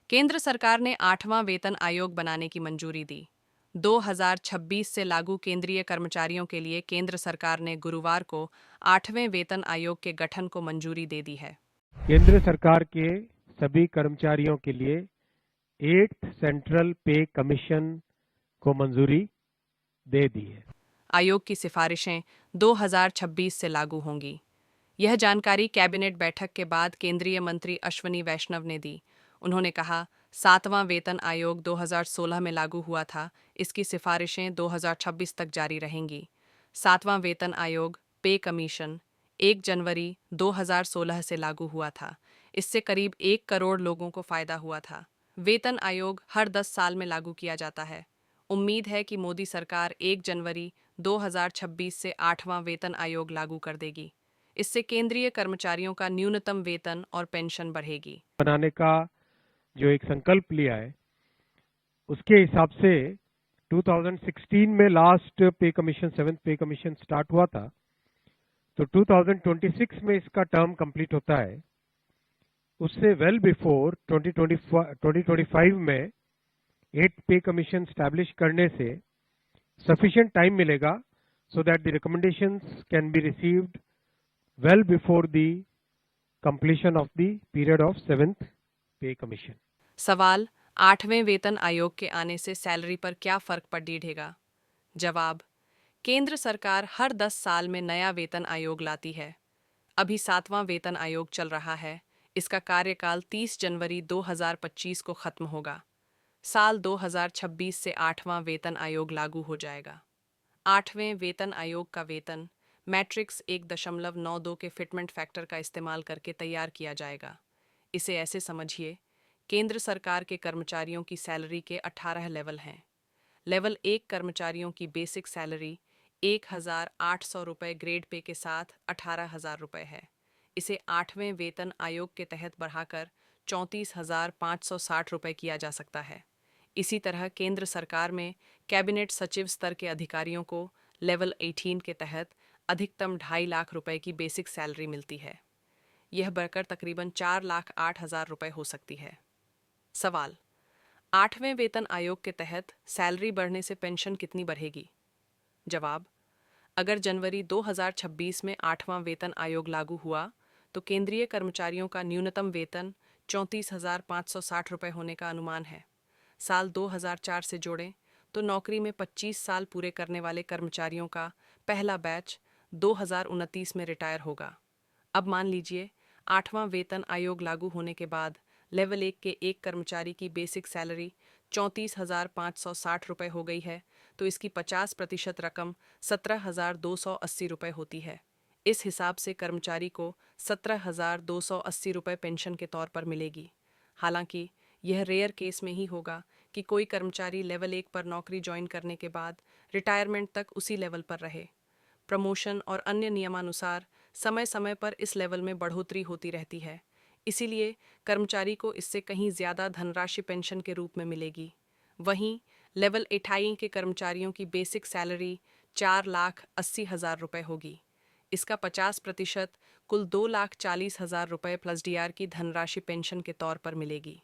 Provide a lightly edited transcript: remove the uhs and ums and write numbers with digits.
केंद्र सरकार ने 8वां वेतन आयोग बनाने की मंजूरी दी। 2026 से लागू केंद्रीय कर्मचारियों के लिए केंद्र सरकार ने गुरुवार को 8वें वेतन आयोग के गठन को मंजूरी दे दी है। केंद्र सरकार के सभी कर्मचारियों के लिए 8th सेंट्रल पे कमीशन को मंजूरी दे दी है। आयोग की सिफारिशें 2026 से लागू होंगी। यह जानकारी कैबिनेट बैठक के बाद केंद्रीय मंत्री अश्वनी वैष्णव ने दी। उन्होंने कहा, 7वां वेतन आयोग 2016 में लागू हुआ था, इसकी सिफारिशें 2026 तक जारी रहेंगी। 7वां वेतन आयोग पे कमीशन 1 जनवरी 2016 से लागू हुआ था। इससे करीब 1 करोड़ लोगों को फायदा हुआ था। वेतन आयोग हर 10 साल में लागू किया जाता है। उम्मीद है कि मोदी सरकार 1 जनवरी 2026 से 8वां वेतन आयोग लागू कर देगी। इससे केंद्रीय कर्मचारियों का न्यूनतम वेतन और पेंशन बढ़ेगी। बनाने का जो एक संकल्प लिया है, उसके हिसाब से 2016 में लास्ट पे कमीशन 7th पे कमीशन स्टार्ट हुआ था, तो 2026 में इसका टर्म कंप्लीट होता है। उससे वेल बिफोर 2025 में 8th पे कमीशन स्टैब्लिश करने से sufficient time मिलेगा so that the recommendations can be received well before the completion of the period of 7th पे कमीशन। सवाल, 8वें वेतन आयोग के आने से सैलरी पर क्या फर्क पड़ेगा? जवाब, केंद्र सरकार हर 10 साल में नया वेतन आयोग लाती है। अभी 7वां वेतन आयोग चल रहा है। इसका कार्यकाल 30 जनवरी 2025 को खत्म होगा। साल 2026 से 8वां वेतन आयोग लागू हो जाएगा। 8वें वेतन आयोग का वेतन मैट्रिक्स 1.92 के फिटमेंट फैक्टर का इस्तेमाल करके तैयार किया जाएगा। इसे ऐसे समझिए, केंद्र सरकार के कर्मचारियों की सैलरी के 18 लेवल हैं। लेवल 1 कर्मचारियों की बेसिक सैलरी 1,800 रुपये ग्रेड पे के साथ 18,000 रुपये है। इसे 8वें वेतन आयोग के तहत बढ़ाकर 34,560 रुपये किया जा सकता है। इसी तरह केंद्र सरकार में कैबिनेट सचिव स्तर के अधिकारियों को लेवल 18 के तहत अधिकतम 2.5 लाख रुपए की बेसिक सैलरी मिलती है। यह बढ़कर तकरीबन 4,08,000 रुपये हो सकती है। सवाल, 8वें वेतन आयोग के तहत सैलरी बढ़ने से पेंशन कितनी बढ़ेगी? जवाब, अगर जनवरी 2026 में 8वां वेतन आयोग लागू हुआ तो केंद्रीय कर्मचारियों का न्यूनतम वेतन 34,560 रुपये होने का अनुमान है। साल 2004 से जोड़ें तो नौकरी में 25 साल पूरे करने वाले कर्मचारियों का पहला बैच 2029 में रिटायर होगा। अब मान लीजिए 8वां वेतन आयोग लागू होने के बाद लेवल 1 के एक कर्मचारी की बेसिक सैलरी 34,560 रुपये हो गई है, तो इसकी 50% रकम 17,280 रुपये होती है। इस हिसाब से कर्मचारी को 17,280 रुपये पेंशन के तौर पर मिलेगी। हालांकि यह रेयर केस में ही होगा कि कोई कर्मचारी लेवल 1 पर नौकरी ज्वाइन करने के बाद रिटायरमेंट तक उसी लेवल पर रहे। प्रमोशन और अन्य नियमानुसार समय समय पर इस लेवल में बढ़ोतरी होती रहती है। इसीलिए कर्मचारी को इससे कहीं ज़्यादा धनराशि पेंशन के रूप में मिलेगी। वहीं लेवल 28 के कर्मचारियों की बेसिक सैलरी 4,80,000 रुपये होगी। इसका 50% कुल 2,40,000 रुपये प्लस डीआर की धनराशि पेंशन के तौर पर मिलेगी।